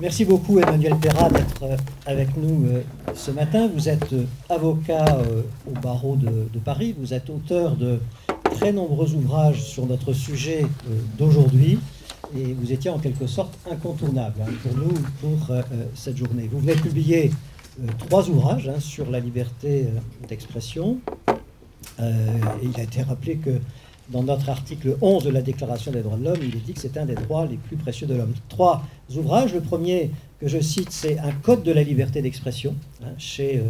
Merci beaucoup Emmanuel Perrat d'être avec nous ce matin. Vous êtes avocat au barreau de Paris. Vous êtes auteur de très nombreux ouvrages sur notre sujet d'aujourd'hui. Et vous étiez en quelque sorte incontournable pour nous, pour cette journée. Vous venez de publier 3 ouvrages sur la liberté d'expression. Et il a été rappelé que dans notre article 11 de la Déclaration des droits de l'homme, il est dit que c'est un des droits les plus précieux de l'homme. 3 ouvrages. Le premier que je cite, c'est Un code de la liberté d'expression, chez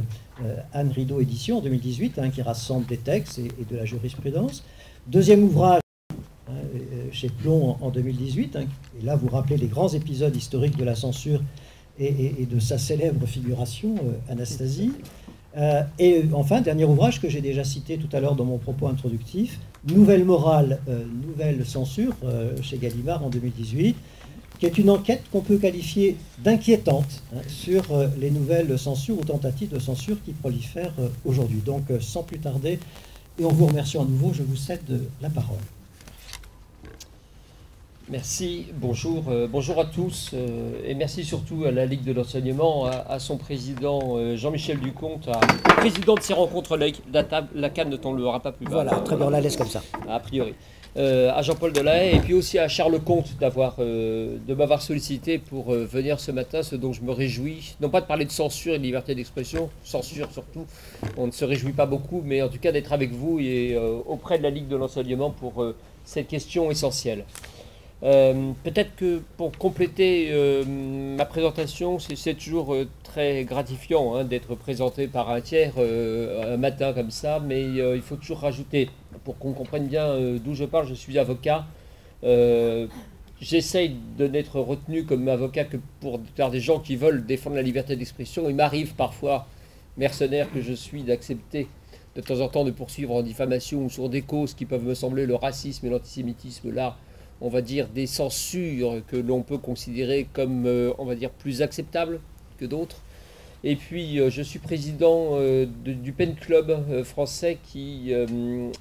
Anne Rideau Édition en 2018, qui rassemble des textes et de la jurisprudence. Deuxième ouvrage, chez Plon en 2018, et là vous rappelez les grands épisodes historiques de la censure et de sa célèbre figuration, Anastasie. Et enfin, dernier ouvrage que j'ai déjà cité tout à l'heure dans mon propos introductif, Nouvelle morale, nouvelle censure, chez Gallimard en 2018, qui est une enquête qu'on peut qualifier d'inquiétante sur les nouvelles censures ou tentatives de censure qui prolifèrent aujourd'hui. Donc, sans plus tarder, et en vous remerciant à nouveau, je vous cède la parole. Merci, bonjour, bonjour à tous, et merci surtout à la Ligue de l'enseignement, à son président Jean-Michel Ducomte, au président de ces rencontres, la CAN ne tombera pas plus bas. Voilà, très bien, on la laisse comme ça. A priori. À Jean-Paul Delahaye, et puis aussi à Charles Comte de m'avoir sollicité pour venir ce matin, ce dont je me réjouis, non pas de parler de censure et de liberté d'expression, censure surtout, on ne se réjouit pas beaucoup, mais en tout cas d'être avec vous et auprès de la Ligue de l'enseignement pour cette question essentielle. Peut-être que pour compléter ma présentation, c'est toujours très gratifiant d'être présenté par un tiers un matin comme ça, mais il faut toujours rajouter, pour qu'on comprenne bien d'où je parle, je suis avocat. J'essaye de n'être retenu comme avocat que pour des gens qui veulent défendre la liberté d'expression. Il m'arrive parfois, mercenaire que je suis, d'accepter de temps en temps de poursuivre en diffamation ou sur des causes qui peuvent me sembler le racisme et l'antisémitisme, là, on va dire, des censures que l'on peut considérer comme, on va dire, plus acceptables que d'autres. Et puis, je suis président du Pen Club français, qui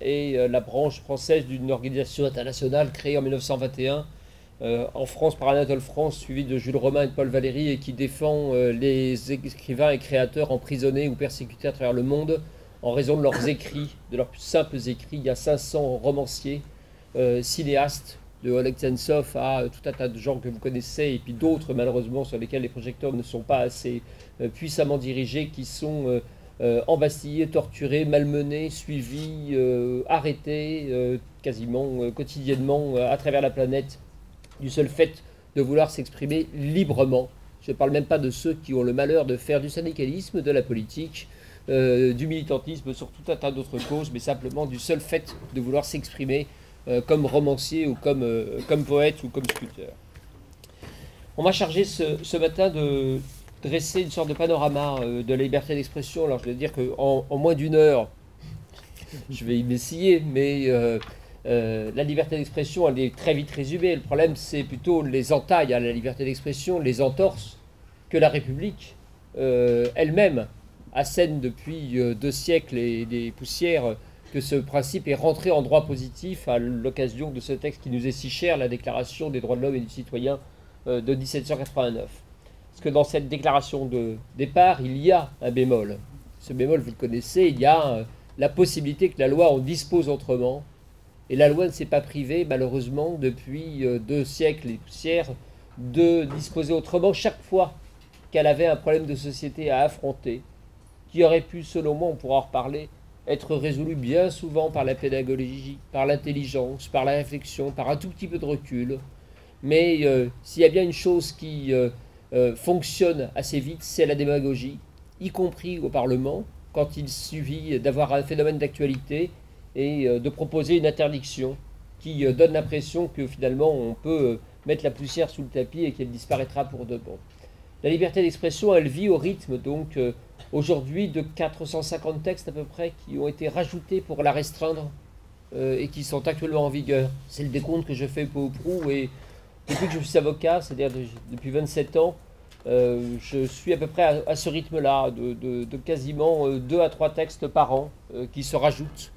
est la branche française d'une organisation internationale créée en 1921, en France par Anatole France, suivi de Jules Romain et de Paul Valéry, et qui défend les écrivains et créateurs emprisonnés ou persécutés à travers le monde en raison de leurs écrits, de leurs simples écrits. Il y a 500 romanciers, cinéastes, de Oleg Sentsov à tout un tas de gens que vous connaissez, et puis d'autres malheureusement sur lesquels les projecteurs ne sont pas assez puissamment dirigés, qui sont embastillés, torturés, malmenés, suivis, arrêtés quasiment quotidiennement à travers la planète, du seul fait de vouloir s'exprimer librement. Je ne parle même pas de ceux qui ont le malheur de faire du syndicalisme, de la politique, du militantisme sur tout un tas d'autres causes, mais simplement du seul fait de vouloir s'exprimer comme romancier ou comme poète ou comme sculpteur. On m'a chargé ce matin de dresser une sorte de panorama de la liberté d'expression. Alors je vais dire qu'en moins d'une heure, je vais y m'essayer, mais la liberté d'expression, elle est très vite résumée. Le problème, c'est plutôt les entailles à la liberté d'expression, les entorses que la République elle-même assène depuis 2 siècles et des poussières, que ce principe est rentré en droit positif à l'occasion de ce texte qui nous est si cher, la Déclaration des droits de l'homme et du citoyen de 1789. Parce que dans cette déclaration de départ, il y a un bémol. Ce bémol, vous le connaissez, il y a la possibilité que la loi en dispose autrement. Et la loi ne s'est pas privée, malheureusement, depuis 2 siècles et poussières, de disposer autrement chaque fois qu'elle avait un problème de société à affronter, qui aurait pu, selon moi, on pourra en reparler, être résolu bien souvent par la pédagogie, par l'intelligence, par la réflexion, par un tout petit peu de recul. Mais s'il y a bien une chose qui fonctionne assez vite, c'est la démagogie, y compris au Parlement, quand il suffit d'avoir un phénomène d'actualité et de proposer une interdiction qui donne l'impression que finalement on peut mettre la poussière sous le tapis et qu'elle disparaîtra pour de bon. La liberté d'expression, elle vit au rythme donc aujourd'hui de 450 textes à peu près qui ont été rajoutés pour la restreindre et qui sont actuellement en vigueur. C'est le décompte que je fais peu ou prou, et depuis que je suis avocat, c'est-à-dire depuis 27 ans, je suis à peu près à ce rythme-là, de quasiment 2 à 3 textes par an qui se rajoutent.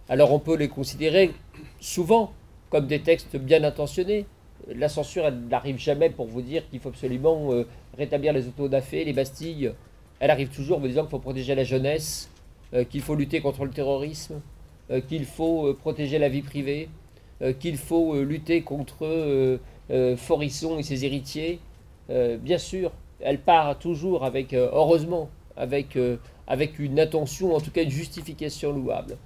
Alors on peut les considérer souvent comme des textes bien intentionnés, la censure, elle n'arrive jamais pour vous dire qu'il faut absolument rétablir les autodafés, les Bastilles. Elle arrive toujours en vous disant qu'il faut protéger la jeunesse, qu'il faut lutter contre le terrorisme, qu'il faut protéger la vie privée, qu'il faut lutter contre Forisson et ses héritiers. Bien sûr, elle part toujours avec, heureusement, avec une intention, en tout cas une justification louable.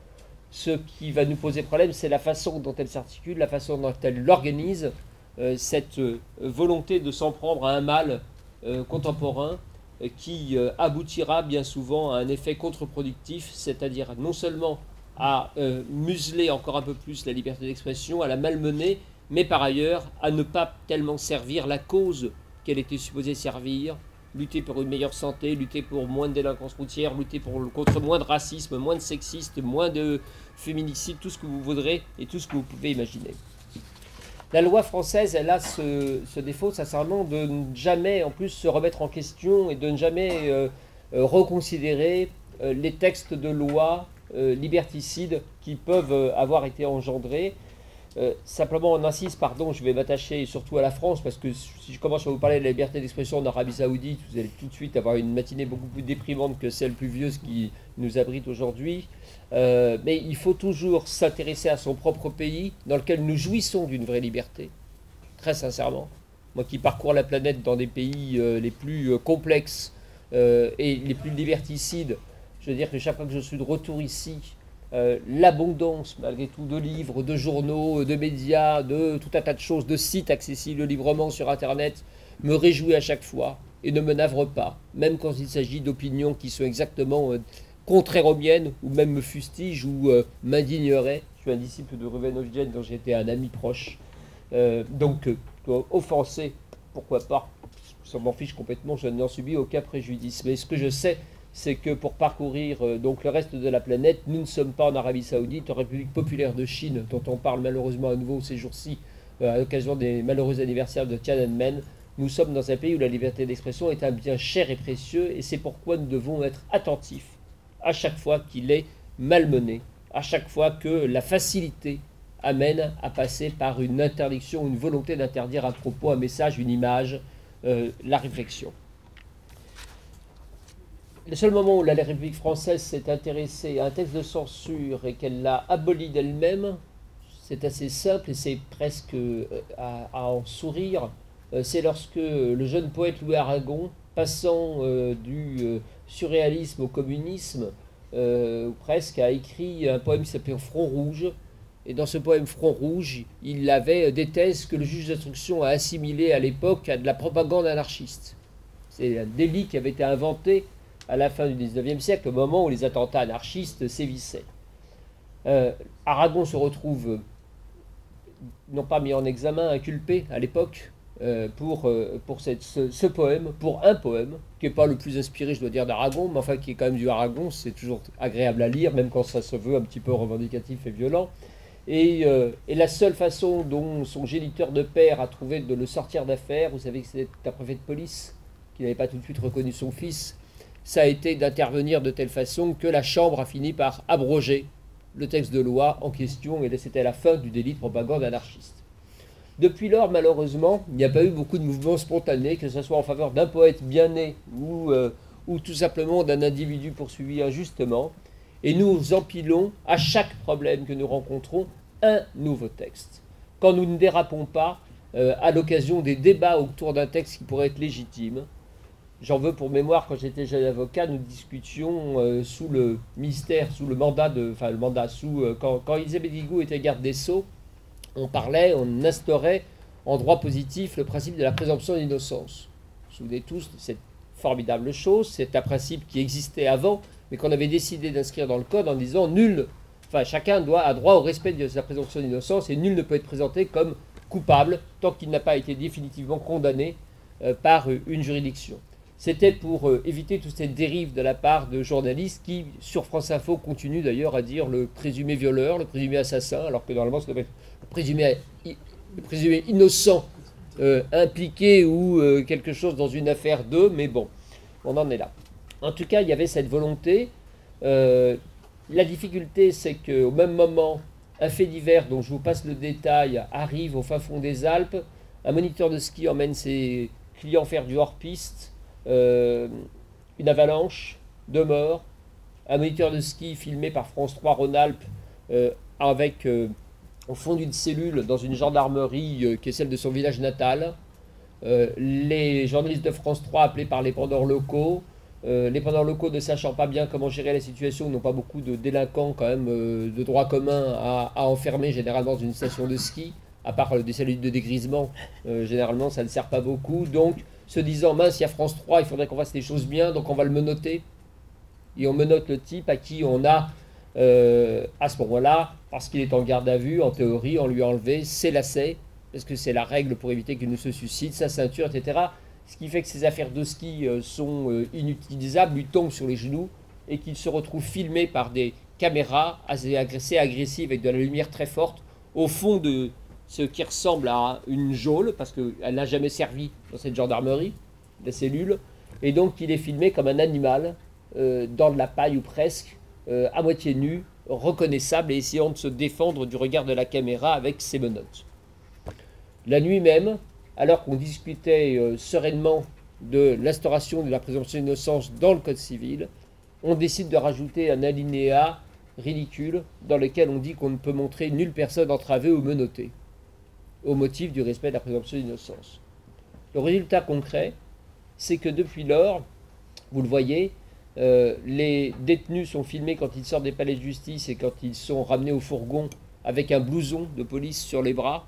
Ce qui va nous poser problème, c'est la façon dont elle s'articule, la façon dont elle l'organise, cette volonté de s'en prendre à un mal contemporain qui aboutira bien souvent à un effet contre-productif, c'est-à-dire non seulement à museler encore un peu plus la liberté d'expression, à la malmener, mais par ailleurs à ne pas tellement servir la cause qu'elle était supposée servir, lutter pour une meilleure santé, lutter pour moins de délinquance routière, lutter contre moins de racisme, moins de sexisme, moins de féminicide, tout ce que vous voudrez et tout ce que vous pouvez imaginer. La loi française, elle a ce défaut, sincèrement, de ne jamais, en plus, se remettre en question et de ne jamais reconsidérer les textes de loi liberticides qui peuvent avoir été engendrés. Simplement, on insiste, pardon, je vais m'attacher surtout à la France, parce que si je commence à vous parler de la liberté d'expression en Arabie Saoudite, vous allez tout de suite avoir une matinée beaucoup plus déprimante que celle pluvieuse qui nous abrite aujourd'hui. Mais il faut toujours s'intéresser à son propre pays, dans lequel nous jouissons d'une vraie liberté, très sincèrement. Moi qui parcours la planète dans des pays les plus complexes et les plus liberticides, je veux dire que chaque fois que je suis de retour ici, l'abondance malgré tout de livres, de journaux, de médias, de tout un tas de choses, de sites accessibles librement sur Internet, me réjouit à chaque fois et ne me navre pas, même quand il s'agit d'opinions qui sont exactement contraires aux miennes, ou même me fustigent ou m'indigneraient. Je suis un disciple de Reuven Ogden dont j'étais un ami proche. Donc, offensé, pourquoi pas, ça m'en fiche complètement, je n'en subis aucun préjudice. Mais ce que je sais, c'est que pour parcourir donc le reste de la planète, nous ne sommes pas en Arabie Saoudite, en République populaire de Chine, dont on parle malheureusement à nouveau ces jours-ci, à l'occasion des malheureux anniversaires de Tiananmen. Nous sommes dans un pays où la liberté d'expression est un bien cher et précieux, et c'est pourquoi nous devons être attentifs à chaque fois qu'il est malmené, à chaque fois que la facilité amène à passer par une interdiction, une volonté d'interdire un propos, un message, une image, la réflexion. Le seul moment où la République française s'est intéressée à un texte de censure et qu'elle l'a aboli d'elle-même, c'est assez simple et c'est presque à en sourire, c'est lorsque le jeune poète Louis Aragon, passant du surréalisme au communisme, presque, a écrit un poème qui s'appelle Front Rouge. Et dans ce poème Front Rouge, il avait des thèses que le juge d'instruction a assimilées à l'époque à de la propagande anarchiste. C'est un délit qui avait été inventé à la fin du XIXe siècle, au moment où les attentats anarchistes sévissaient. Aragon se retrouve, non pas mis en examen, inculpé à l'époque, pour ce poème, pour un poème, qui n'est pas le plus inspiré, je dois dire, d'Aragon, mais enfin qui est quand même du Aragon, c'est toujours agréable à lire, même quand ça se veut un petit peu revendicatif et violent. Et la seule façon dont son géniteur de père a trouvé de le sortir d'affaire, vous savez que c'était un préfet de police, qui n'avait pas tout de suite reconnu son fils, ça a été d'intervenir de telle façon que la Chambre a fini par abroger le texte de loi en question, et c'était la fin du délit de propagande anarchiste. Depuis lors, malheureusement, il n'y a pas eu beaucoup de mouvements spontanés, que ce soit en faveur d'un poète bien né ou tout simplement d'un individu poursuivi injustement. Et nous empilons à chaque problème que nous rencontrons un nouveau texte. Quand nous ne dérapons pas à l'occasion des débats autour d'un texte qui pourrait être légitime. J'en veux pour mémoire, quand j'étais jeune avocat, nous discutions sous le ministère, sous le mandat quand Elisabeth Guigou était garde des Sceaux, on instaurait en droit positif le principe de la présomption d'innocence. Vous vous souvenez tous de cette formidable chose, c'est un principe qui existait avant, mais qu'on avait décidé d'inscrire dans le code en disant chacun a droit au respect de sa présomption d'innocence et nul ne peut être présenté comme coupable tant qu'il n'a pas été définitivement condamné par une juridiction. C'était pour éviter toutes ces dérives de la part de journalistes qui, sur France Info, continuent d'ailleurs à dire le présumé violeur, le présumé assassin, alors que normalement ça doit être le présumé innocent impliqué ou quelque chose dans une affaire d'eux, mais bon, on en est là. En tout cas, il y avait cette volonté. La difficulté, c'est qu'au même moment, un fait divers dont je vous passe le détail arrive au fin fond des Alpes, Un moniteur de ski emmène ses clients faire du hors-piste, une avalanche, 2 morts. Un moniteur de ski filmé par France 3 Rhône-Alpes avec au fond d'une cellule dans une gendarmerie qui est celle de son village natal. Les journalistes de France 3 appelés par les pendants locaux. Les pendants locaux ne sachant pas bien comment gérer la situation, n'ont pas beaucoup de délinquants quand même de droit commun à enfermer généralement dans une station de ski, à part des cellules de dégrisement, généralement ça ne sert pas beaucoup. Donc se disant mince, il y a France 3, il faudrait qu'on fasse les choses bien, donc on va le menotter. Et on menotte le type à qui on a à ce moment-là, parce qu'il est en garde à vue, en théorie, on lui a enlevé ses lacets, parce que c'est la règle pour éviter qu'il ne se suicide, sa ceinture, etc. Ce qui fait que ses affaires de ski sont inutilisables, lui tombent sur les genoux et qu'il se retrouve filmé par des caméras assez agressives avec de la lumière très forte au fond de ce qui ressemble à une geôle, parce qu'elle n'a jamais servi dans cette gendarmerie, la cellule, et donc il est filmé comme un animal dans de la paille ou presque, à moitié nu, reconnaissable et essayant de se défendre du regard de la caméra avec ses menottes. La nuit même, alors qu'on discutait sereinement de l'instauration de la présomption d'innocence dans le Code civil, on décide de rajouter un alinéa ridicule dans lequel on dit qu'on ne peut montrer nulle personne entravée ou menottée, au motif du respect de la présomption d'innocence. Le résultat concret, c'est que depuis lors, vous le voyez, les détenus sont filmés quand ils sortent des palais de justice et quand ils sont ramenés au fourgon avec un blouson de police sur les bras.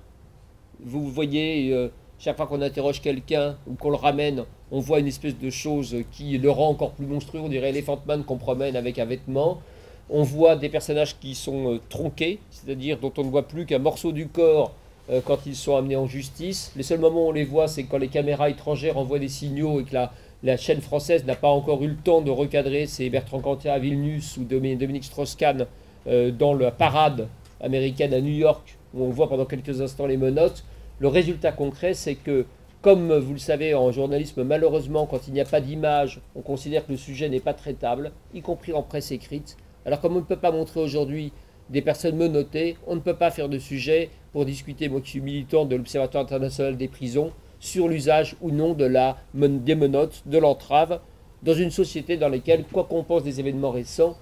Vous voyez, chaque fois qu'on interroge quelqu'un ou qu'on le ramène, on voit une espèce de chose qui le rend encore plus monstrueux. On dirait Elephant Man qu'on promène avec un vêtement. On voit des personnages qui sont tronqués, c'est-à-dire dont on ne voit plus qu'un morceau du corps quand ils sont amenés en justice. Les seuls moments où on les voit, c'est quand les caméras étrangères envoient des signaux et que la chaîne française n'a pas encore eu le temps de recadrer. C'est Bertrand Cantat à Vilnius ou Dominique Strauss-Kahn dans la parade américaine à New York, où on voit pendant quelques instants les menottes. Le résultat concret, c'est que, comme vous le savez en journalisme, malheureusement, quand il n'y a pas d'image, on considère que le sujet n'est pas traitable, y compris en presse écrite. Alors comme on ne peut pas montrer aujourd'hui des personnes menottées, on ne peut pas faire de sujet pour discuter, moi qui suis militant de l'Observatoire international des prisons, sur l'usage ou non des menottes, de l'entrave, dans une société dans laquelle, quoi qu'on pense des événements récents,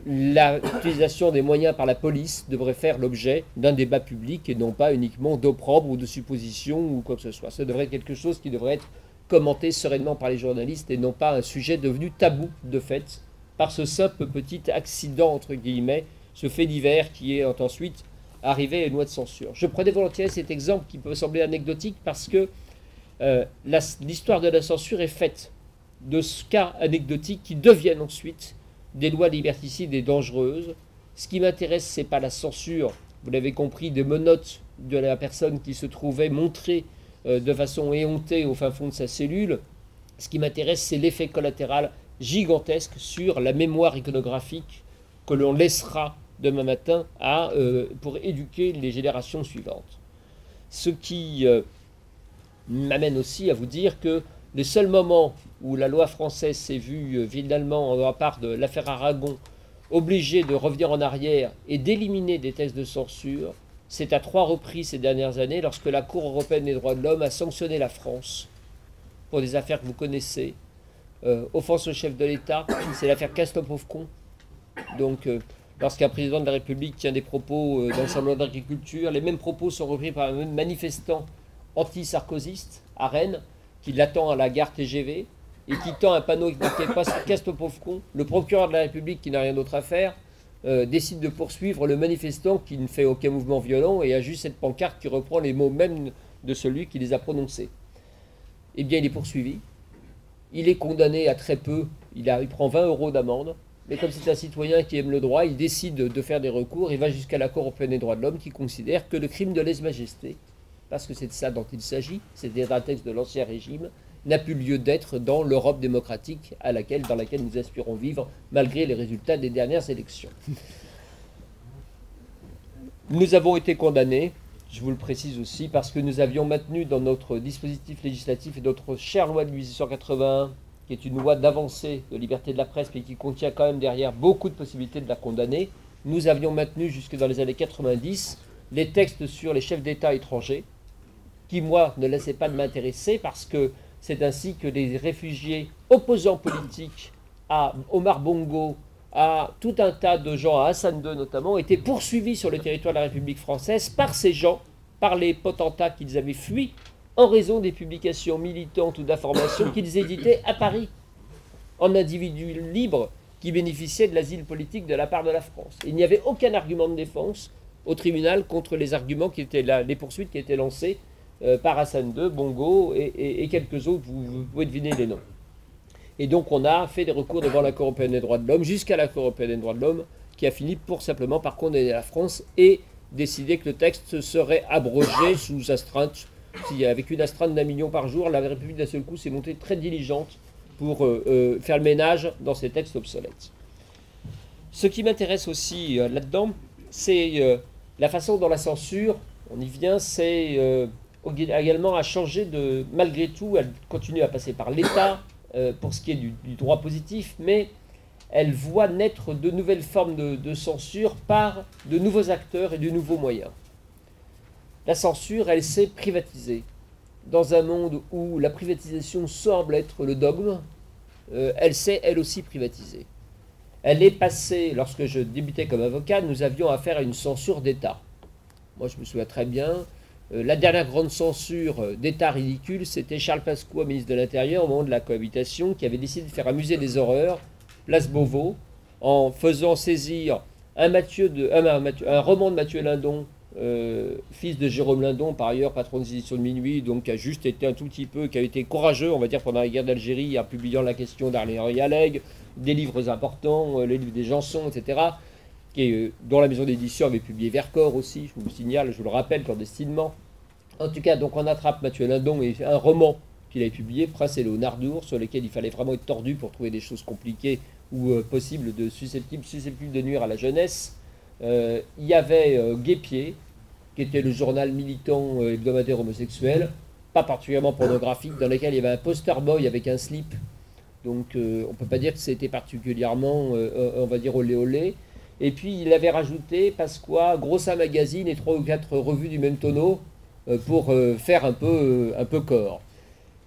l'utilisation des moyens par la police devrait faire l'objet d'un débat public et non pas uniquement d'opprobre ou de suppositions ou quoi que ce soit. Ce devrait être quelque chose qui devrait être commenté sereinement par les journalistes et non pas un sujet devenu tabou de fait par ce simple petit accident entre guillemets, ce fait divers qui est ensuite arrivé à une loi de censure. Je prenais volontiers cet exemple qui peut sembler anecdotique parce que l'histoire de la censure est faite de ce cas anecdotiques qui deviennent ensuite des lois liberticides et dangereuses. Ce qui m'intéresse, ce n'est pas la censure, vous l'avez compris, des menottes de la personne qui se trouvait montrée de façon éhontée au fin fond de sa cellule. Ce qui m'intéresse, c'est l'effet collatéral gigantesque sur la mémoire iconographique que l'on laissera demain matin pour éduquer les générations suivantes. Ce qui m'amène aussi à vous dire que le seul moment où la loi française s'est vue finalement, à part de l'affaire Aragon, obligée de revenir en arrière et d'éliminer des textes de censure, c'est à 3 reprises ces dernières années lorsque la Cour européenne des droits de l'homme a sanctionné la France pour des affaires que vous connaissez. Offense au chef de l'État, c'est l'affaire Casteau-Pauvecon. Donc, lorsqu'un président de la République tient des propos dans le salon d'agriculture, les mêmes propos sont repris par un manifestant anti-sarkozyste à Rennes, qui l'attend à la gare TGV et qui tend un panneau qui ne pas Casteau-Pauvecon. Le procureur de la République, qui n'a rien d'autre à faire, décide de poursuivre le manifestant qui ne fait aucun mouvement violent et a juste cette pancarte qui reprend les mots même de celui qui les a prononcés. Eh bien, il est poursuivi. Il est condamné à très peu. Il prend 20 € d'amende. Mais comme c'est un citoyen qui aime le droit, il décide de faire des recours. Il va jusqu'à la Cour européenne des droits de l'homme qui considère que le crime de lèse-majesté, parce que c'est de ça dont il s'agit, c'est un texte de l'Ancien Régime, n'a plus lieu d'être dans l'Europe démocratique dans laquelle nous aspirons vivre, malgré les résultats des dernières élections. Nous avons été condamnés, je vous le précise aussi, parce que nous avions maintenu dans notre dispositif législatif et notre chère loi de 1881, qui est une loi d'avancée de liberté de la presse, mais qui contient quand même derrière beaucoup de possibilités de la condamner, nous avions maintenu jusque dans les années 90 les textes sur les chefs d'État étrangers, qui, moi, ne laissait pas de m'intéresser parce que c'est ainsi que les réfugiés opposants politiques à Omar Bongo, à tout un tas de gens, à Hassan II notamment, étaient poursuivis sur le territoire de la République française par ces gens, par les potentats qu'ils avaient fuis, en raison des publications militantes ou d'informations qu'ils éditaient à Paris, en individus libres qui bénéficiaient de l'asile politique de la part de la France. Il n'y avait aucun argument de défense au tribunal contre les arguments qui étaient là, les poursuites qui étaient lancées par Hassan II, Bongo et quelques autres, vous pouvez deviner les noms. Et donc on a fait des recours devant la Cour européenne des droits de l'homme, jusqu'à la Cour européenne des droits de l'homme, qui a fini pour simplement par condamner la France et décider que le texte serait abrogé sous astreinte. Avec une astreinte d'1 million par jour, la République d'un seul coup s'est montée très diligente pour faire le ménage dans ces textes obsolètes. Ce qui m'intéresse aussi là-dedans, c'est la façon dont la censure, on y vient, c'est également à changer de, malgré tout, elle continue à passer par l'État pour ce qui est du droit positif, mais elle voit naître de nouvelles formes de censure par de nouveaux acteurs et de nouveaux moyens. La censure, elle s'est privatisée. Dans un monde où la privatisation semble être le dogme, elle s'est elle aussi privatisée. Elle est passée, lorsque je débutais comme avocat, nous avions affaire à une censure d'État. Moi, je me souviens très bien, la dernière grande censure d'État ridicule, c'était Charles Pasqua, ministre de l'Intérieur, au moment de la cohabitation, qui avait décidé de faire un musée des horreurs, place Beauvau, en faisant saisir un roman de Mathieu Lindon, fils de Jérôme Lindon, par ailleurs patron des éditions de Minuit, donc qui a juste été un tout petit peu, qui a été courageux, on va dire, pendant la guerre d'Algérie, en publiant La question d'Arléan et Alleg, des livres importants, les livres des Janson, etc., dont la maison d'édition avait publié Vercors aussi, je vous le signale, je vous le rappelle, clandestinement. En tout cas, donc on attrape Mathieu Lindon et un roman qu'il avait publié, Prince et Léonardour, sur lequel il fallait vraiment être tordu pour trouver des choses compliquées ou possibles, susceptibles de nuire à la jeunesse. Il y avait Guépier, qui était le journal militant hebdomadaire homosexuel, pas particulièrement pornographique, dans lequel il y avait un poster boy avec un slip. Donc on ne peut pas dire que c'était particulièrement, on va dire, olé olé. Et puis il avait rajouté Pasqua, Grossa Magazine et 3 ou 4 revues du même tonneau pour faire un peu corps.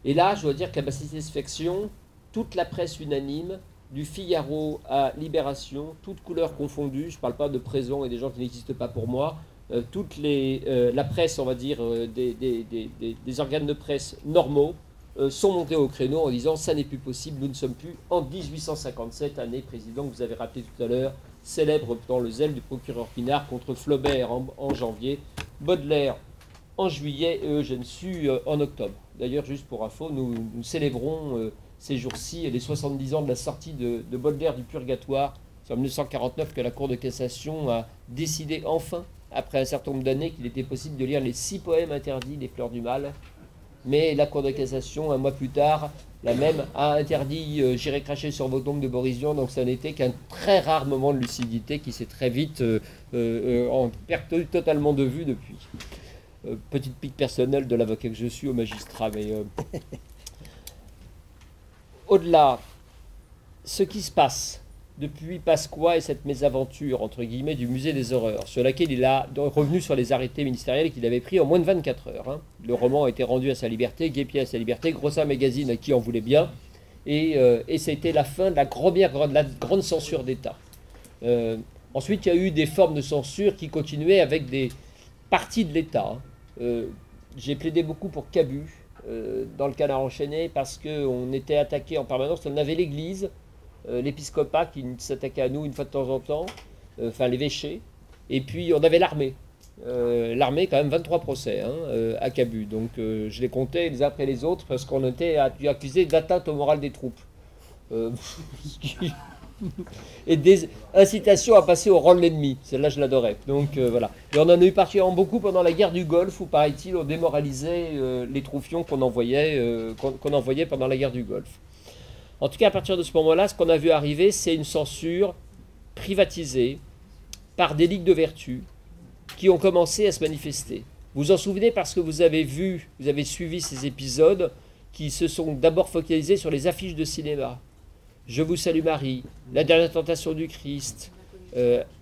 Et là, je dois dire qu'à ma satisfaction, toute la presse unanime, du Figaro à Libération, toutes couleurs confondues, je ne parle pas de présents et des gens qui n'existent pas pour moi, la presse, on va dire, des organes de presse normaux, sont montés au créneau en disant ça n'est plus possible, nous ne sommes plus en 1857, année président que vous avez rappelé tout à l'heure, célèbre dans le zèle du procureur Pinard contre Flaubert en janvier, Baudelaire en juillet et Eugène Sue en octobre. D'ailleurs, juste pour info, nous célébrons ces jours-ci les 70 ans de la sortie de Baudelaire du Purgatoire. C'est en 1949 que la Cour de cassation a décidé enfin, après un certain nombre d'années, qu'il était possible de lire les 6 poèmes interdits des Fleurs du Mal. Mais la Cour de cassation, un mois plus tard, la même a interdit J'irai cracher sur vos tombes de Boris Vian, donc ça n'était qu'un très rare moment de lucidité qui s'est très vite perdu totalement de vue depuis. Petite pique personnelle de l'avocat que je suis au magistrat, mais au-delà, ce qui se passe depuis Pasqua et cette mésaventure, entre guillemets, du musée des horreurs, sur laquelle il a revenu sur les arrêtés ministériels qu'il avait pris en moins de 24 heures. Hein. Le roman a été rendu à sa liberté, Guépier à sa liberté, Grossa Magazine à qui en voulait bien, et ça a été la fin de la grande censure d'État. Ensuite, il y a eu des formes de censure qui continuaient avec des parties de l'État. J'ai plaidé beaucoup pour Cabu dans le Canard enchaîné parce qu'on était attaqué en permanence. On avait l'Église, l'épiscopat qui s'attaquait à nous une fois de temps en temps, enfin l'évêché, et puis on avait l'armée. L'armée, quand même 23 procès à Cabu. Donc je les comptais les uns après les autres parce qu'on était accusé d'atteinte au moral des troupes. Et des incitations à passer au rang de l'ennemi. Celle-là, je l'adorais. Donc voilà. Et on en a eu particulièrement beaucoup pendant la guerre du Golfe, où, paraît-il, on démoralisait les troufions qu'on envoyait pendant la guerre du Golfe. En tout cas, à partir de ce moment-là, ce qu'on a vu arriver, c'est une censure privatisée par des ligues de vertu qui ont commencé à se manifester. Vous en souvenez parce que vous avez suivi ces épisodes qui se sont d'abord focalisés sur les affiches de cinéma. Je vous salue Marie, La dernière tentation du Christ,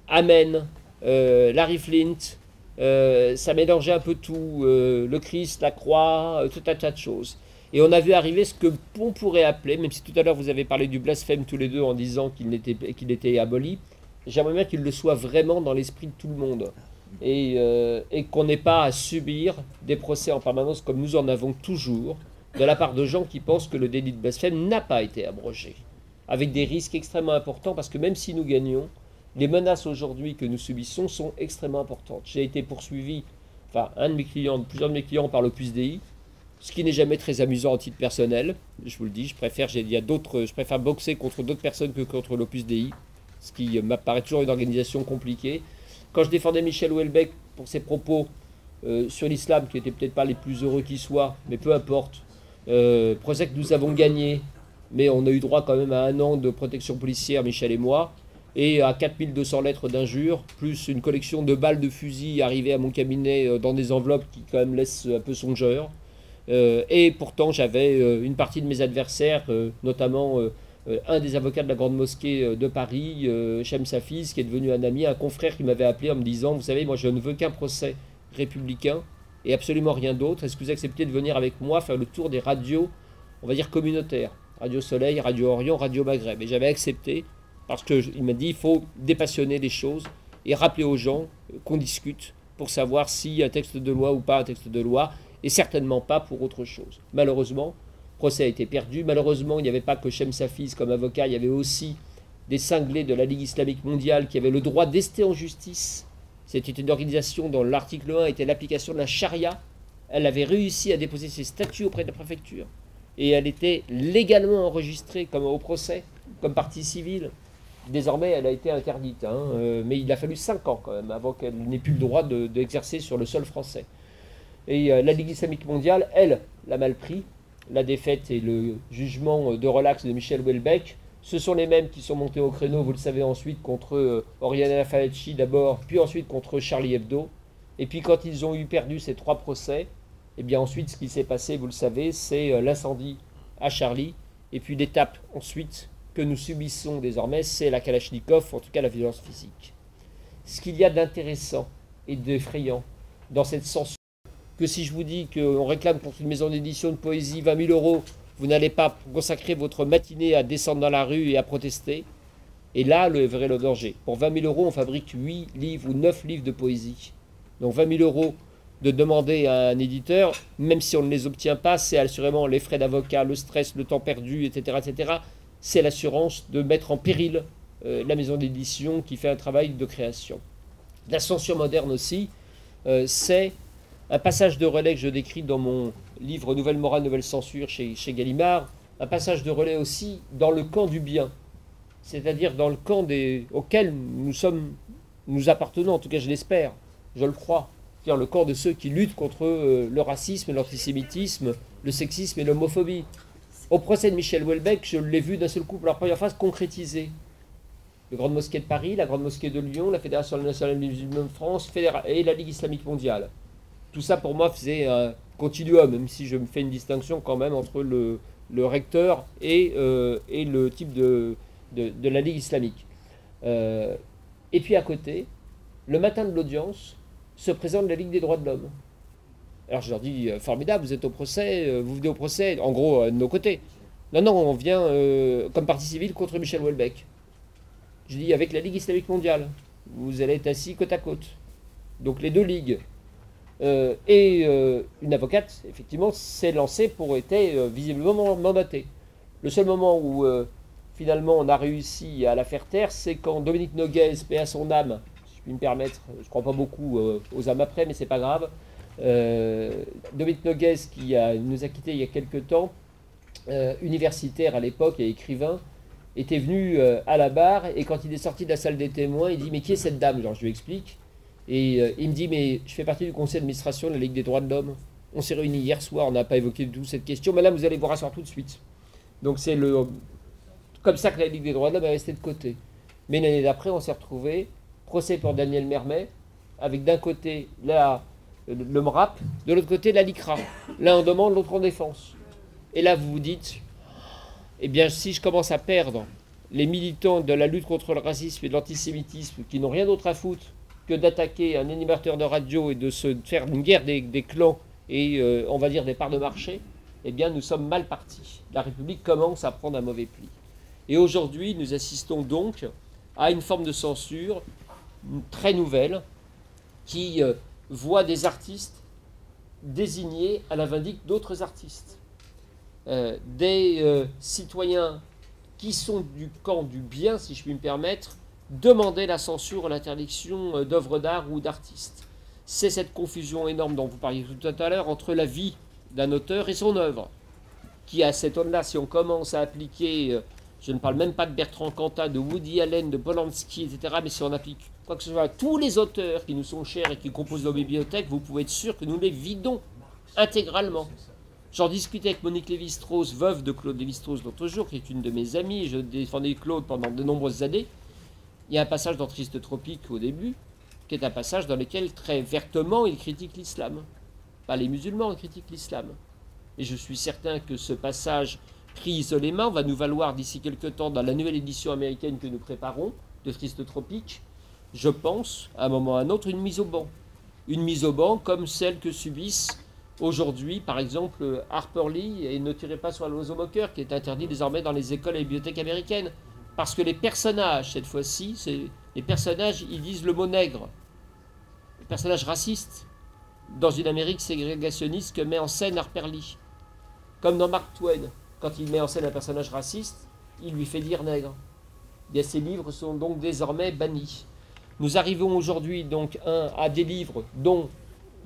Amen, Larry Flint, Ça mélangeait un peu tout, le Christ, la croix, tout un tas de choses. Et on a vu arriver ce que on pourrait appeler, même si tout à l'heure vous avez parlé du blasphème tous les deux en disant qu'il était aboli, j'aimerais bien qu'il le soit vraiment dans l'esprit de tout le monde. Et qu'on n'ait pas à subir des procès en permanence comme nous en avons toujours, de la part de gens qui pensent que le délit de blasphème n'a pas été abrogé. Avec des risques extrêmement importants, parce que même si nous gagnons, les menaces aujourd'hui que nous subissons sont extrêmement importantes. J'ai été poursuivi, enfin plusieurs de mes clients par l'Opus Dei, ce qui n'est jamais très amusant en titre personnel. Je vous le dis, je préfère boxer contre d'autres personnes que contre l'Opus Dei, ce qui m'apparaît toujours une organisation compliquée. Quand je défendais Michel Houellebecq pour ses propos sur l'islam, qui n'étaient peut-être pas les plus heureux qui soient, mais peu importe, procès que nous avons gagné, mais on a eu droit quand même à 1 an de protection policière, Michel et moi, et à 4200 lettres d'injures, plus une collection de balles de fusil arrivées à mon cabinet dans des enveloppes qui quand même laissent un peu songeur. Et pourtant j'avais une partie de mes adversaires, notamment un des avocats de la Grande Mosquée de Paris, Chem Safiz, qui est devenu un ami, un confrère qui m'avait appelé en me disant, vous savez, moi je ne veux qu'un procès républicain et absolument rien d'autre. Est-ce que vous acceptez de venir avec moi faire le tour des radios, on va dire communautaires, Radio Soleil, Radio Orient, Radio Maghreb? Et j'avais accepté parce qu'il m'a dit, il faut dépassionner les choses et rappeler aux gens qu'on discute pour savoir s'il y a un texte de loi ou pas un texte de loi, et certainement pas pour autre chose. Malheureusement, le procès a été perdu. Malheureusement, il n'y avait pas que Chem Safiz comme avocat, il y avait aussi des cinglés de la Ligue islamique mondiale qui avaient le droit d'ester en justice. C'était une organisation dont l'article 1 était l'application de la charia. Elle avait réussi à déposer ses statuts auprès de la préfecture. Et elle était légalement enregistrée comme au procès, comme partie civile. Désormais, elle a été interdite. Mais il a fallu 5 ans quand même avant qu'elle n'ait plus le droit d'exercer sur le sol français. Et la Ligue islamique mondiale, elle, l'a mal pris. La défaite et le jugement de relax de Michel Houellebecq, ce sont les mêmes qui sont montés au créneau, vous le savez, ensuite contre Oriana Fallaci d'abord, puis ensuite contre Charlie Hebdo. Et puis quand ils ont eu perdu ces 3 procès, et bien ensuite ce qui s'est passé, vous le savez, c'est l'incendie à Charlie. Et puis l'étape ensuite que nous subissons désormais, c'est la Kalachnikov, en tout cas la violence physique. Ce qu'il y a d'intéressant et d'effrayant dans cette censure, que si je vous dis qu'on réclame contre une maison d'édition de poésie 20 000 euros, vous n'allez pas consacrer votre matinée à descendre dans la rue et à protester. Et là, le vrai danger. Pour 20 000 euros, on fabrique 8 livres ou 9 livres de poésie. Donc 20 000 euros de demander à un éditeur, même si on ne les obtient pas, c'est assurément les frais d'avocat, le stress, le temps perdu, etc. etc. C'est l'assurance de mettre en péril la maison d'édition qui fait un travail de création. La censure moderne aussi, c'est un passage de relais que je décris dans mon livre Nouvelle morale, nouvelle censure chez Gallimard, un passage de relais aussi dans le camp du bien, c'est-à-dire dans le camp auquel nous appartenons, en tout cas je l'espère, je le crois, c'est-à-dire le camp de ceux qui luttent contre le racisme, l'antisémitisme, le sexisme et l'homophobie. Au procès de Michel Houellebecq, je l'ai vu d'un seul coup pour la première fois concrétisé. La Grande Mosquée de Paris, la Grande Mosquée de Lyon, la Fédération nationale musulmane de France et la Ligue islamique mondiale. Tout ça pour moi faisait un continuum, même si je me fais une distinction quand même entre le recteur et le type de la Ligue islamique. Et puis à côté, le matin de l'audience, se présente la Ligue des droits de l'homme. Alors je leur dis, formidable, vous êtes au procès, vous venez au procès, en gros, de nos côtés. Non, non, on vient comme partie civile contre Michel Houellebecq. Je dis, avec la Ligue islamique mondiale, vous allez être assis côte à côte. Donc les deux ligues. Une avocate, effectivement, s'est lancée pour être visiblement mandatée. Le seul moment où, finalement, on a réussi à la faire taire, c'est quand Dominique Noguez, paix à son âme, si je puis me permettre, je ne crois pas beaucoup aux âmes après, mais c'est pas grave, Dominique Noguez, qui nous a quittés il y a quelques temps, universitaire à l'époque et écrivain, était venu à la barre, et quand il est sorti de la salle des témoins, il dit « Mais qui est cette dame ?» Alors je lui explique. Et il me dit, mais je fais partie du conseil d'administration de la Ligue des droits de l'homme. On s'est réunis hier soir, on n'a pas évoqué du tout cette question, mais là, vous allez vous rasseoir tout de suite. Donc c'est comme ça que la Ligue des droits de l'homme est restée de côté. Mais l'année d'après, on s'est retrouvé procès pour Daniel Mermet, avec d'un côté le MRAP, de l'autre côté la LICRA. L'un en demande, l'autre en défense. Et là, vous vous dites, eh bien, si je commence à perdre les militants de la lutte contre le racisme et l'antisémitisme, qui n'ont rien d'autre à foutre que d'attaquer un animateur de radio et de se faire une guerre des clans et, on va dire, des parts de marché, eh bien, nous sommes mal partis. La République commence à prendre un mauvais pli. Et aujourd'hui, nous assistons donc à une forme de censure très nouvelle qui voit des artistes désignés à la vindicte d'autres artistes. Des citoyens qui sont du camp du bien, si je puis me permettre, demander la censure et l'interdiction d'œuvres d'art ou d'artistes. C'est cette confusion énorme dont vous parliez tout à l'heure entre la vie d'un auteur et son œuvre, qui à cet homme-là, si on commence à appliquer, je ne parle même pas de Bertrand Cantat, de Woody Allen, de Polanski, etc., mais si on applique quoi que ce soit à tous les auteurs qui nous sont chers et qui composent nos bibliothèques, vous pouvez être sûr que nous les vidons intégralement. J'en discutais avec Monique Lévi-Strauss, veuve de Claude Lévi-Strauss l'autre jour, qui est une de mes amies, je défendais Claude pendant de nombreuses années. Il y a un passage dans Triste Tropique au début, qui est un passage dans lequel très vertement il critique l'islam. Pas les musulmans, il critique l'islam. Et je suis certain que ce passage pris isolément va nous valoir d'ici quelques temps, dans la nouvelle édition américaine que nous préparons, de Triste Tropique, je pense, à un moment ou à un autre, une mise au banc. Une mise au banc comme celle que subissent aujourd'hui, par exemple, Harper Lee et Ne tirez pas sur l'oiseau moqueur, qui est interdit désormais dans les écoles et les bibliothèques américaines. Parce que les personnages, cette fois-ci, les personnages, ils disent le mot nègre. Les personnages racistes, dans une Amérique ségrégationniste que met en scène Harper Lee. Comme dans Mark Twain, quand il met en scène un personnage raciste, il lui fait dire nègre. Bien, ces livres sont donc désormais bannis. Nous arrivons aujourd'hui donc à des livres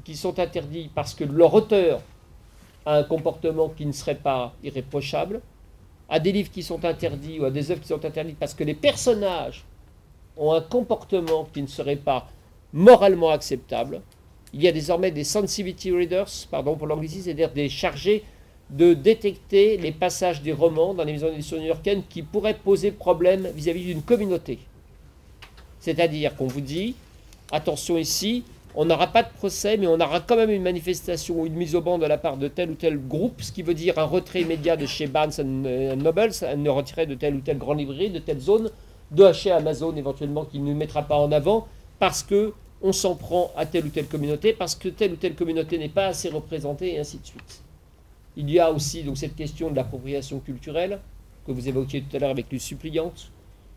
qui sont interdits parce que leur auteur a un comportement qui ne serait pas irréprochable, à des livres qui sont interdits ou à des œuvres qui sont interdites parce que les personnages ont un comportement qui ne serait pas moralement acceptable. Il y a désormais des sensitivity readers, pardon pour l'anglicisme, c'est-à-dire des chargés de détecter les passages des romans dans les maisons d'édition new-yorkaines qui pourraient poser problème vis-à-vis d'une communauté. C'est-à-dire qu'on vous dit, attention ici, on n'aura pas de procès, mais on aura quand même une manifestation ou une mise au banc de la part de tel ou tel groupe, ce qui veut dire un retrait immédiat de chez Barnes Noble, un retrait de telle ou telle grande librairie, de telle zone, de chez Amazon éventuellement qui ne nous mettra pas en avant, parce qu'on s'en prend à telle ou telle communauté, parce que telle ou telle communauté n'est pas assez représentée, et ainsi de suite. Il y a aussi donc cette question de l'appropriation culturelle, que vous évoquiez tout à l'heure avec les suppliantes,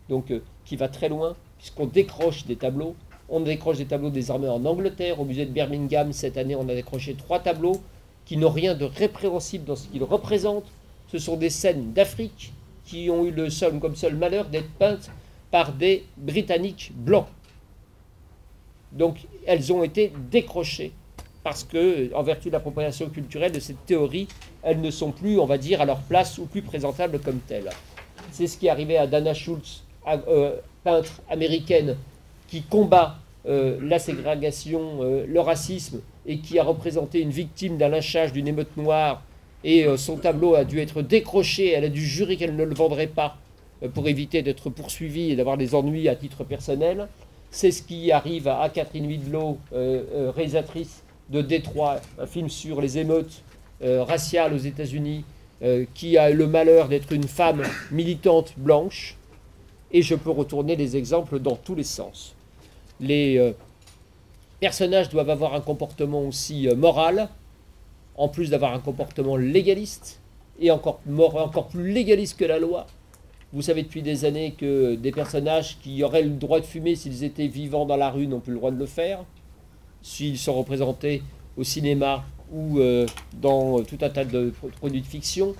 donc qui va très loin, puisqu'on décroche des tableaux. On décroche des tableaux désormais en Angleterre. Au musée de Birmingham, cette année, on a décroché 3 tableaux qui n'ont rien de répréhensible dans ce qu'ils représentent. Ce sont des scènes d'Afrique qui ont eu comme seul malheur d'être peintes par des Britanniques blancs. Donc, elles ont été décrochées parce que, en vertu de l'appropriation culturelle de cette théorie, elles ne sont plus, on va dire, à leur place ou plus présentables comme telles. C'est ce qui est arrivé à Dana Schultz, peintre américaine, qui combat la ségrégation, le racisme, et qui a représenté une victime d'un lynchage, d'une émeute noire, et son tableau a dû être décroché, elle a dû jurer qu'elle ne le vendrait pas pour éviter d'être poursuivie et d'avoir des ennuis à titre personnel. C'est ce qui arrive à Catherine Widlow, réalisatrice de Détroit, un film sur les émeutes raciales aux États-Unis, qui a le malheur d'être une femme militante blanche. Et je peux retourner les exemples dans tous les sens. Les personnages doivent avoir un comportement aussi moral, en plus d'avoir un comportement légaliste, et encore plus légaliste que la loi. Vous savez depuis des années que des personnages qui auraient le droit de fumer s'ils étaient vivants dans la rue n'ont plus le droit de le faire, s'ils sont représentés au cinéma ou dans tout un tas de produits de fiction.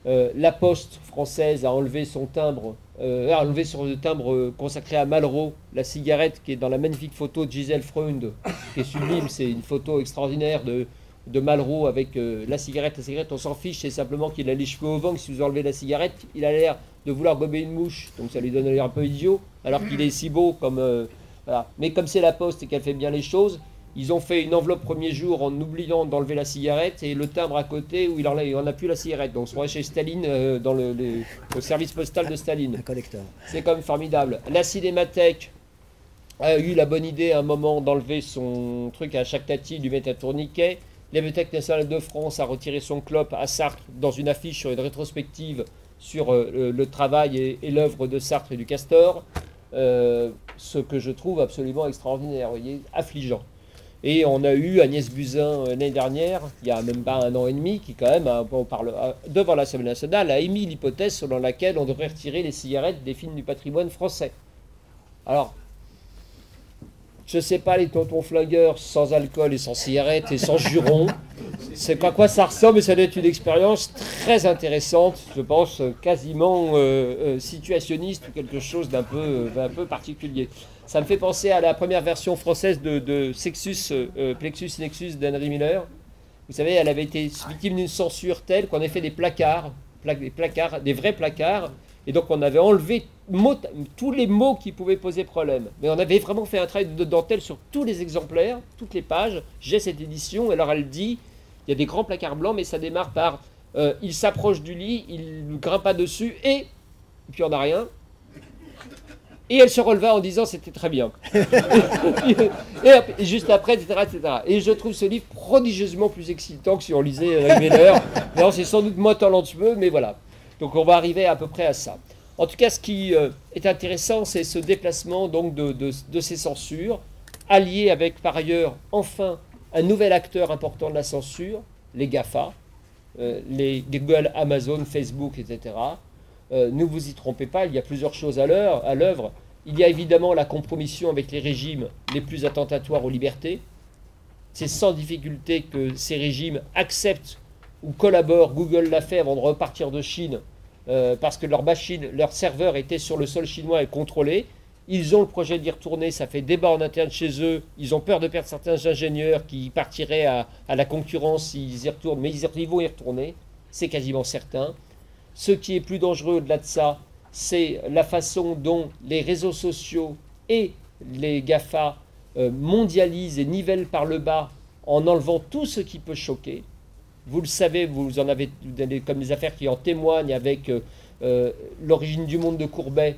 La Poste française a enlevé son timbre, sur le timbre consacré à Malraux, la cigarette qui est dans la magnifique photo de Gisèle Freund, qui est sublime, c'est une photo extraordinaire de Malraux avec la cigarette, on s'en fiche, c'est simplement qu'il a les cheveux au vent, que si vous enlevez la cigarette, il a l'air de vouloir gober une mouche, donc ça lui donne l'air un peu idiot, alors qu'il est si beau comme... voilà. Mais comme c'est la Poste et qu'elle fait bien les choses, ils ont fait une enveloppe premier jour en oubliant d'enlever la cigarette et le timbre à côté où il en a plus la cigarette. Donc on se voit chez Staline au service postal de Staline. Un collecteur. C'est quand même formidable. La Cinémathèque a eu la bonne idée à un moment d'enlever son truc à chaque tati, lui mettre un tourniquet. La Bibliothèque nationale de France a retiré son clope à Sartre dans une affiche sur une rétrospective sur le travail et l'œuvre de Sartre et du Castor. ce que je trouve absolument extraordinaire, vous voyez, affligeant. Et on a eu Agnès Buzyn l'année dernière, il y a même pas 1 an et demi, qui quand même, devant l'Assemblée nationale, a émis l'hypothèse selon laquelle on devrait retirer les cigarettes des films du patrimoine français. Alors, je ne sais pas, les tontons flingueurs sans alcool et sans cigarette et sans juron, c'est pas à quoi ça ressemble, mais ça doit être une expérience très intéressante, je pense quasiment situationniste ou quelque chose d'un peu particulier. Ça me fait penser à la première version française de Sexus, Plexus Nexus d'Henry Miller. Vous savez, elle avait été victime d'une censure telle qu'on avait fait des placards, des vrais placards, et donc on avait enlevé tous les mots qui pouvaient poser problème. Mais on avait vraiment fait un travail de dentelle sur tous les exemplaires, toutes les pages. J'ai cette édition, alors elle dit, il y a des grands placards blancs, mais ça démarre par il s'approche du lit, il ne grimpe pas dessus, et puis on n'a rien. Et elle se releva en disant c'était très bien. et juste après, etc., etc. Et je trouve ce livre prodigieusement plus excitant que si on lisait Henry Miller. Non, c'est sans doute moins talentueux, mais voilà. Donc on va arriver à peu près à ça. En tout cas, ce qui est intéressant, c'est ce déplacement donc, de ces censures, allié avec par ailleurs, enfin, un nouvel acteur important de la censure, les GAFA, les Google, Amazon, Facebook, etc. Ne vous y trompez pas, il y a plusieurs choses à l'œuvre. Il y a évidemment la compromission avec les régimes les plus attentatoires aux libertés. C'est sans difficulté que ces régimes acceptent ou collaborent. Google l'a fait avant de repartir de Chine parce que leur machine, leur serveur était sur le sol chinois et contrôlé. Ils ont le projet d'y retourner, ça fait débat en interne chez eux. Ils ont peur de perdre certains ingénieurs qui partiraient à la concurrence s'ils y retournent, mais ils vont y retourner, c'est quasiment certain. Ce qui est plus dangereux au-delà de ça, c'est la façon dont les réseaux sociaux et les GAFA mondialisent et nivellent par le bas en enlevant tout ce qui peut choquer. Vous le savez, vous en avez comme des affaires qui en témoignent avec l'origine du monde de Courbet,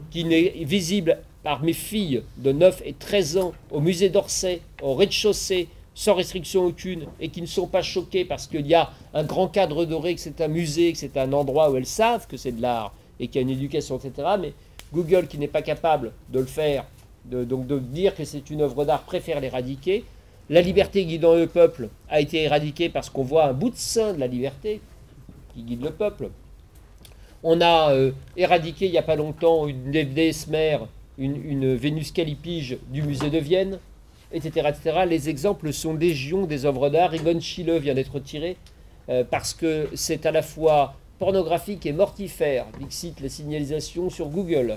qui n'est visible par mes filles de 9 et 13 ans au musée d'Orsay, au rez-de-chaussée, sans restriction aucune, et qui ne sont pas choquées parce qu'il y a un grand cadre doré, que c'est un musée, que c'est un endroit où elles savent que c'est de l'art et qu'il y a une éducation, etc. Mais Google, qui n'est pas capable de le faire, donc de dire que c'est une œuvre d'art, préfère l'éradiquer. La liberté guidant le peuple a été éradiquée parce qu'on voit un bout de sein de la liberté qui guide le peuple. On a éradiqué il n'y a pas longtemps une Mesmer, une Vénus Callipyge du musée de Vienne, etc., etc. Les exemples sont légion des œuvres d'art. Yvonne Schiele vient d'être tirée parce que c'est à la fois pornographique et mortifère, dixit les signalisations sur Google,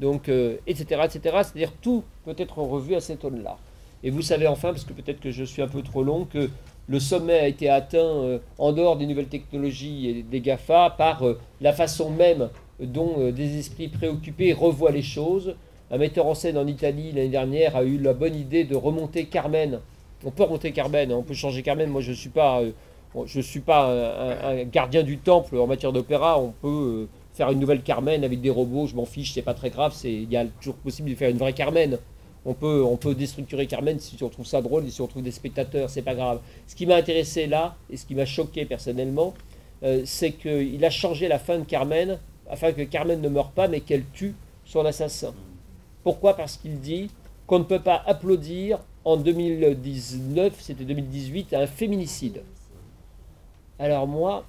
donc, etc., etc. C'est-à-dire tout peut être revu à cette aune-là. Et vous savez enfin, parce que peut-être que je suis un peu trop long, que le sommet a été atteint en dehors des nouvelles technologies et des GAFA par la façon même dont des esprits préoccupés revoient les choses. Un metteur en scène en Italie l'année dernière a eu la bonne idée de remonter Carmen. On peut remonter Carmen, on peut changer Carmen. Moi, je ne suis pas un gardien du temple en matière d'opéra. On peut faire une nouvelle Carmen avec des robots, je m'en fiche, c'est pas très grave. Il y a toujours possible de faire une vraie Carmen. On peut déstructurer Carmen si on trouve ça drôle et si on trouve des spectateurs, c'est pas grave. Ce qui m'a intéressé là, et ce qui m'a choqué personnellement, c'est qu'il a changé la fin de Carmen, afin que Carmen ne meure pas, mais qu'elle tue son assassin. Pourquoi? Parce qu'il dit qu'on ne peut pas applaudir en 2019, c'était 2018, à un féminicide. Alors moi,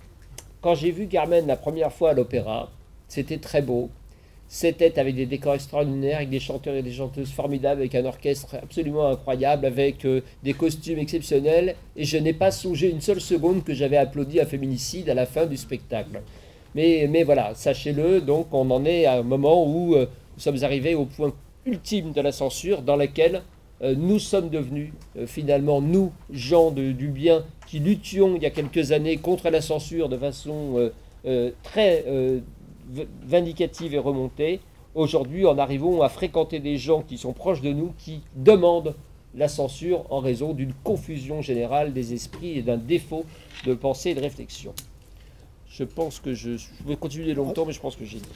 quand j'ai vu Carmen la première fois à l'opéra, c'était très beau. C'était avec des décors extraordinaires, avec des chanteurs et des chanteuses formidables, avec un orchestre absolument incroyable, avec des costumes exceptionnels. Et je n'ai pas songé une seule seconde que j'avais applaudi un féminicide à la fin du spectacle. Mais voilà, sachez-le, donc on en est à un moment où nous sommes arrivés au point ultime de la censure, dans lequel nous sommes devenus, finalement, nous, gens du bien, qui luttions il y a quelques années contre la censure de façon très vindicative et remontée. Aujourd'hui, en arrivons à fréquenter des gens qui sont proches de nous, qui demandent la censure en raison d'une confusion générale des esprits et d'un défaut de pensée et de réflexion. Je pense que je vais continuer longtemps, mais je pense que j'ai dit.